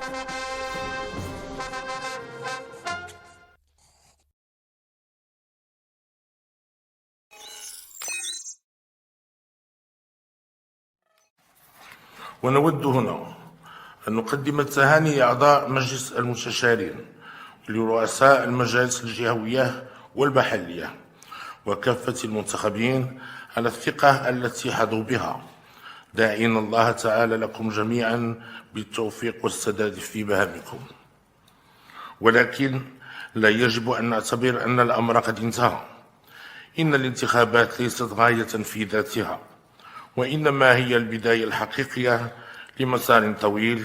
ونود هنا أن نقدم التهاني لأعضاء مجلس المستشارين ولرؤساء المجالس الجهوية والمحلية وكافة المنتخبين على الثقة التي حظوا بها، داعين الله تعالى لكم جميعا بالتوفيق والسداد في مهامكم. ولكن لا يجب أن نعتبر أن الأمر قد انتهى. إن الانتخابات ليست غاية في ذاتها، وإنما هي البداية الحقيقية لمسار طويل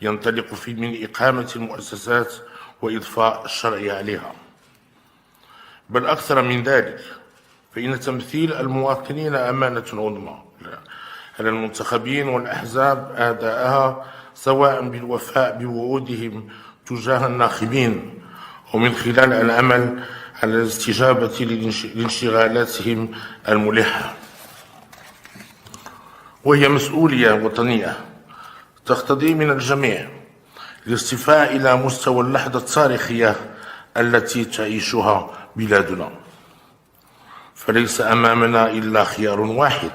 ينطلق فيه من إقامة المؤسسات وإضفاء الشرع عليها. بل أكثر من ذلك، فإن تمثيل المواطنين أمانة عظمى على المنتخبين والأحزاب أداءها، سواء بالوفاء بوعودهم تجاه الناخبين ومن خلال العمل على الاستجابة لانشغالاتهم الملحة. وهي مسؤولية وطنية تقتضي من الجميع الاستيفاء إلى مستوى اللحظة التاريخية التي تعيشها بلادنا. فليس أمامنا إلا خيار واحد،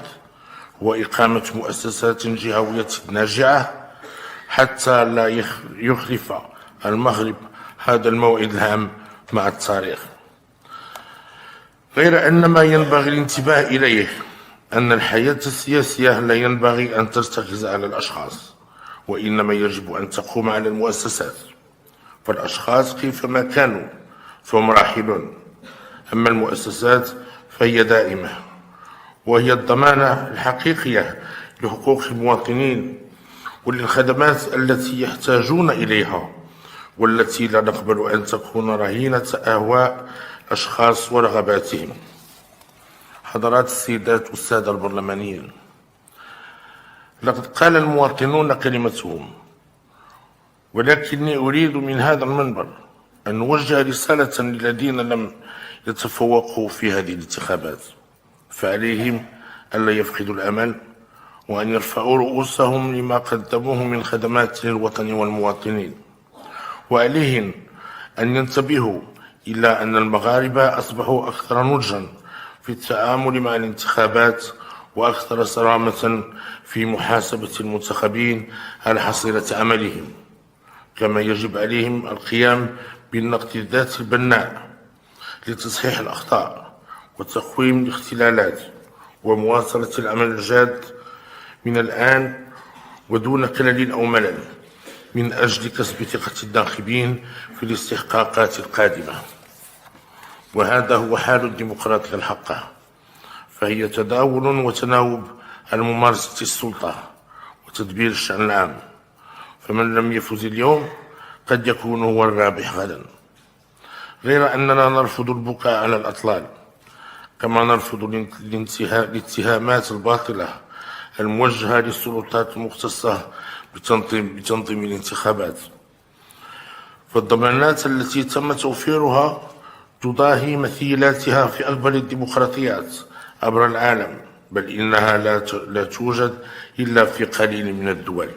هو إقامة مؤسسات جهوية ناجعة حتى لا يخلف المغرب هذا الموعد الهام مع التاريخ. غير أن ما ينبغي الانتباه إليه أن الحياة السياسية لا ينبغي أن ترتكز على الأشخاص، وإنما يجب أن تقوم على المؤسسات. فالأشخاص كيفما كانوا فهم راحلون، أما المؤسسات فهي دائمة، وهي الضمانة الحقيقية لحقوق المواطنين وللخدمات التي يحتاجون إليها، والتي لا نقبل أن تكون رهينة أهواء أشخاص ورغباتهم. حضرات السيدات والسادة البرلمانيين، لقد قال المواطنون كلمتهم، ولكني أريد من هذا المنبر أن نوجه رسالة للذين لم يتفوقوا في هذه الانتخابات، فعليهم ألا يفقدوا الأمل وأن يرفعوا رؤوسهم لما قدموه من خدمات للوطن والمواطنين، وعليهم أن ينتبهوا إلى أن المغاربة أصبحوا أكثر نضجا في التعامل مع الانتخابات وأكثر صرامة في محاسبة المنتخبين على حصيلة عملهم، كما يجب عليهم القيام بالنقد الذاتي البناء لتصحيح الأخطاء وتقويم الاختلالات ومواصلة العمل الجاد من الآن ودون كلل أو ملل من أجل كسب ثقة الناخبين في الاستحقاقات القادمة. وهذا هو حال الديمقراطية الحقة، فهي تداول وتناوب على ممارسة السلطة وتدبير الشأن العام، فمن لم يفز اليوم قد يكون هو الرابح غدا. غير أننا نرفض البكاء على الأطلال، كما نرفض الاتهامات الباطلة الموجهة للسلطات المختصة بتنظيم الانتخابات. فالضمانات التي تم توفيرها تضاهي مثيلاتها في أكبر الديمقراطيات عبر العالم، بل إنها لا توجد إلا في قليل من الدول.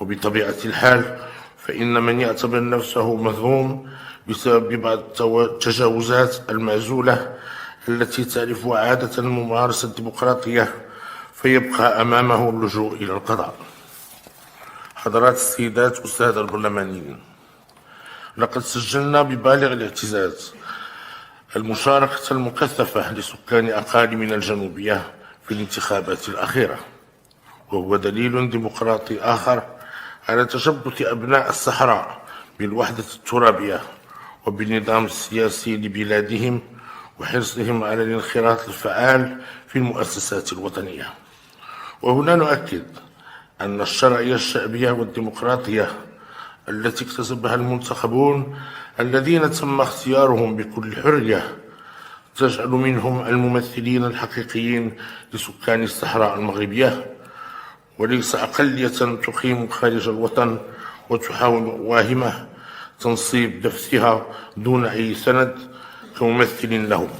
وبطبيعة الحال فإن من يعتبر نفسه مظلوم بسبب بعض التجاوزات المعزولة التي تعرف عادة الممارسة الديمقراطية فيبقى أمامه اللجوء إلى القضاء. حضرات السيدات والسادة البرلمانيين، لقد سجلنا ببالغ الاعتزاز المشاركة المكثفة لسكان أقاليم من الجنوبية في الانتخابات الأخيرة، وهو دليل ديمقراطي آخر على تشبث أبناء الصحراء بالوحدة الترابية وبالنظام السياسي لبلادهم وحرصهم على الانخراط الفعال في المؤسسات الوطنية. وهنا نؤكد أن الشرعية الشعبية والديمقراطية التي اكتسبها المنتخبون الذين تم اختيارهم بكل حرية تجعل منهم الممثلين الحقيقيين لسكان الصحراء المغربية، وليس أقلية تقيم خارج الوطن وتحاول واهمة تنصيب نفسها دون أي سند كممثل لهم.